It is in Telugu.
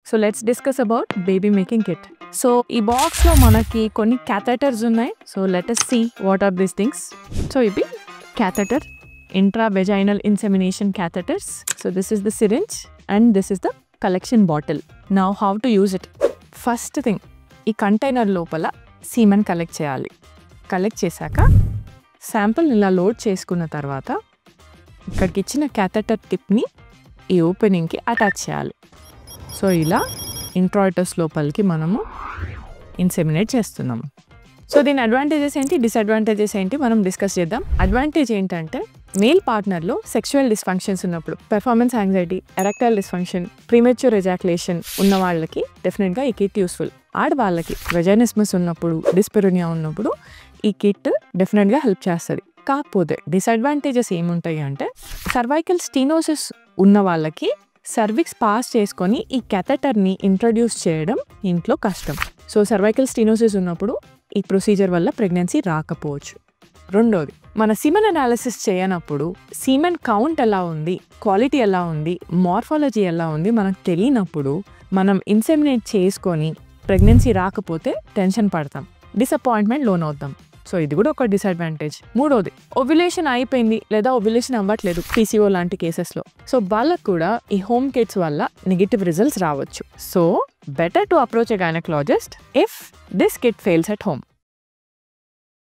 So let's discuss about baby making kit. So ఈ బాక్స్లో మనకి కొన్ని క్యాథెటర్స్ ఉన్నాయి. So let us see what are these things. So ఇవి catheter, intravaginal insemination catheters. So this is the syringe and this is the collection bottle. Now how to use it. First thing, ఈ కంటైనర్ లోపల సీమెన్ కలెక్ట్ చేయాలి. కలెక్ట్ చేశాక శాంపుల్ ఇలా లోడ్ చేసుకున్న తర్వాత ఇక్కడికి ఇచ్చిన క్యాథెటర్ టిప్ని ఈ ఓపెనింగ్కి అటాచ్ చేయాలి. సో ఇలా ఇంట్రాయిటస్ లోపలికి మనము ఇన్సెమినేట్ చేస్తున్నాము. సో దీని అడ్వాంటేజెస్ ఏంటి, డిసడ్వాంటేజెస్ ఏంటి మనం డిస్కస్ చేద్దాం. అడ్వాంటేజ్ ఏంటంటే మేల్ పార్ట్నర్లో సెక్షువల్ డిస్ఫంక్షన్స్ ఉన్నప్పుడు, performance anxiety, erectile dysfunction, premature ejaculation ఉన్న వాళ్ళకి డెఫినెట్గా ఈ కిట్ యూస్ఫుల్. ఆడవాళ్ళకి వెజైనిస్మస్ ఉన్నప్పుడు, డిస్పెరోనియా ఉన్నప్పుడు ఈ కిట్ డెఫినెట్గా హెల్ప్ చేస్తుంది. కాకపోతే డిసడ్వాంటేజెస్ ఏముంటాయి అంటే సర్వైకల్ స్టీనోసిస్ ఉన్న వాళ్ళకి సర్విక్స్ పాస్ చేసుకొని ఈ క్యాథెటర్ని ఇంట్రడ్యూస్ చేయడం ఇంట్లో కష్టం. సో సర్వైకల్ స్టీనోసిస్ ఉన్నప్పుడు ఈ ప్రొసీజర్ వల్ల ప్రెగ్నెన్సీ రాకపోవచ్చు. రెండోది, మన సీమెన్ అనాలిసిస్ చేయనప్పుడు సీమెన్ కౌంట్ ఎలా ఉంది, క్వాలిటీ ఎలా ఉంది, మార్ఫాలజీ ఎలా ఉంది మనకు తెలియనప్పుడు మనం ఇన్సెమినేట్ చేసుకొని ప్రెగ్నెన్సీ రాకపోతే టెన్షన్ పడతాం, డిసప్పాయింట్మెంట్ లోన్ అవుతాం. సో ఇది కూడా ఒక డిసడ్వాంటేజ్. మూడోది, ఓవ్యులేషన్ అయిపోయింది లేదా ఓవ్యులేషన్ అవ్వట్లేదు PCO లాంటి కేసెస్లో. సో వాళ్ళకు కూడా ఈ హోమ్ కిట్స్ వల్ల నెగిటివ్ రిజల్ట్స్ రావచ్చు. So better to approach a gynaecologist if this kit fails at home.